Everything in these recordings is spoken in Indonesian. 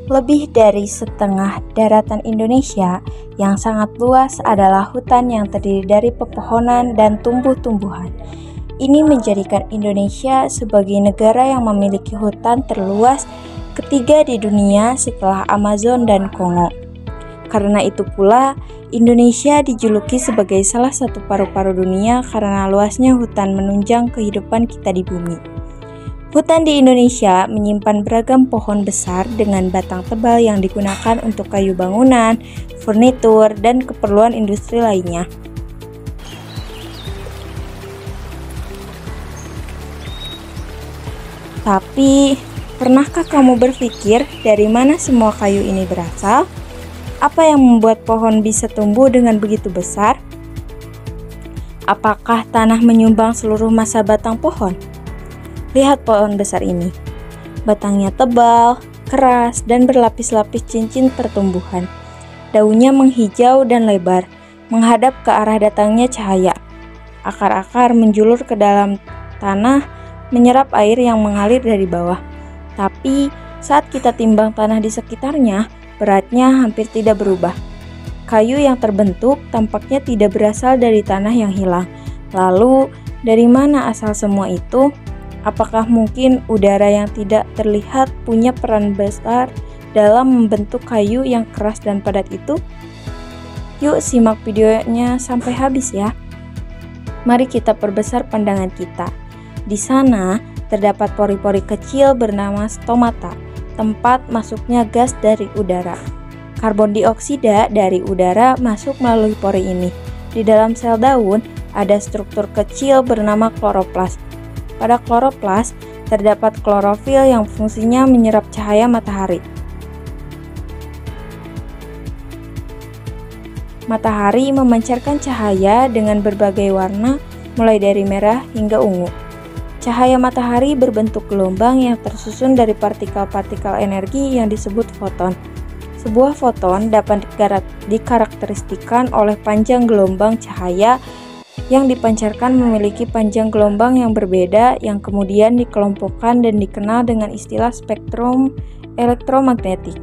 Lebih dari setengah daratan Indonesia yang sangat luas adalah hutan yang terdiri dari pepohonan dan tumbuh-tumbuhan. Ini menjadikan Indonesia sebagai negara yang memiliki hutan terluas ketiga di dunia setelah Amazon dan Kongo. Karena itu pula, Indonesia dijuluki sebagai salah satu paru-paru dunia karena luasnya hutan menunjang kehidupan kita di bumi. Hutan di Indonesia menyimpan beragam pohon besar dengan batang tebal yang digunakan untuk kayu bangunan, furnitur, dan keperluan industri lainnya. Tapi, pernahkah kamu berpikir dari mana semua kayu ini berasal? Apa yang membuat pohon bisa tumbuh dengan begitu besar? Apakah tanah menyumbang seluruh massa batang pohon? Lihat pohon besar ini. Batangnya tebal, keras, dan berlapis-lapis cincin pertumbuhan. Daunnya menghijau dan lebar, menghadap ke arah datangnya cahaya. Akar-akar menjulur ke dalam tanah, menyerap air yang mengalir dari bawah. Tapi, saat kita timbang tanah di sekitarnya, beratnya hampir tidak berubah. Kayu yang terbentuk tampaknya tidak berasal dari tanah yang hilang. Lalu, dari mana asal semua itu? Apakah mungkin udara yang tidak terlihat punya peran besar dalam membentuk kayu yang keras dan padat itu? Yuk simak videonya sampai habis ya. Mari kita perbesar pandangan kita. Di sana terdapat pori-pori kecil bernama stomata, tempat masuknya gas dari udara. Karbon dioksida dari udara masuk melalui pori ini. Di dalam sel daun ada struktur kecil bernama kloroplas. Pada kloroplas terdapat klorofil yang fungsinya menyerap cahaya matahari. Matahari memancarkan cahaya dengan berbagai warna, mulai dari merah hingga ungu. Cahaya matahari berbentuk gelombang yang tersusun dari partikel-partikel energi yang disebut foton. Sebuah foton dapat dikarakteristikan oleh panjang gelombang cahaya yang dipancarkan memiliki panjang gelombang yang berbeda yang kemudian dikelompokkan dan dikenal dengan istilah spektrum elektromagnetik.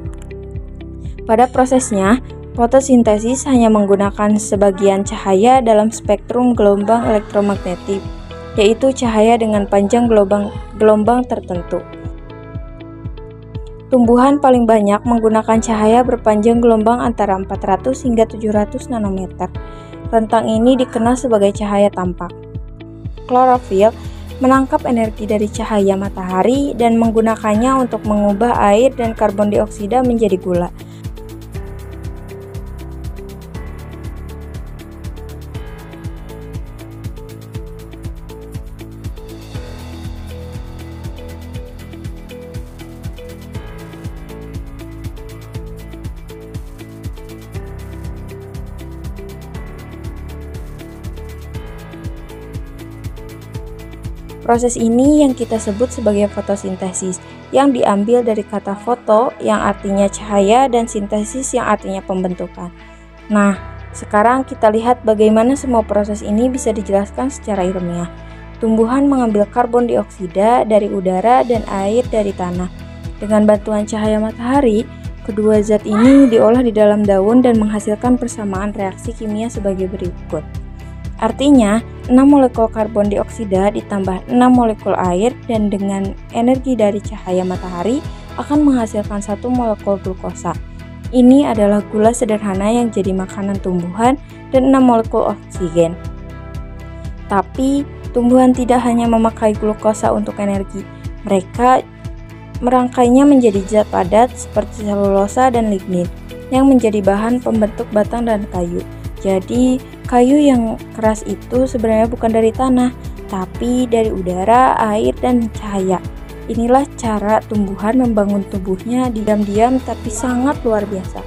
Pada prosesnya, fotosintesis hanya menggunakan sebagian cahaya dalam spektrum gelombang elektromagnetik, yaitu cahaya dengan panjang gelombang tertentu. Tumbuhan paling banyak menggunakan cahaya berpanjang gelombang antara 400 hingga 700 nanometer. Rentang ini dikenal sebagai cahaya tampak. Klorofil menangkap energi dari cahaya matahari dan menggunakannya untuk mengubah air dan karbon dioksida menjadi gula. Proses ini yang kita sebut sebagai fotosintesis, yang diambil dari kata foto yang artinya cahaya dan sintesis yang artinya pembentukan. Nah, sekarang kita lihat bagaimana semua proses ini bisa dijelaskan secara ilmiah. Tumbuhan mengambil karbon dioksida dari udara dan air dari tanah. Dengan bantuan cahaya matahari, kedua zat ini diolah di dalam daun dan menghasilkan persamaan reaksi kimia sebagai berikut. Artinya, 6 molekul karbon dioksida ditambah 6 molekul air dan dengan energi dari cahaya matahari akan menghasilkan 1 molekul glukosa. Ini adalah gula sederhana yang jadi makanan tumbuhan dan 6 molekul oksigen. Tapi, tumbuhan tidak hanya memakai glukosa untuk energi. Mereka merangkainya menjadi zat padat seperti selulosa dan lignin yang menjadi bahan pembentuk batang dan kayu. Jadi, kayu yang keras itu sebenarnya bukan dari tanah, tapi dari udara, air, dan cahaya. Inilah cara tumbuhan membangun tubuhnya diam-diam tapi sangat luar biasa.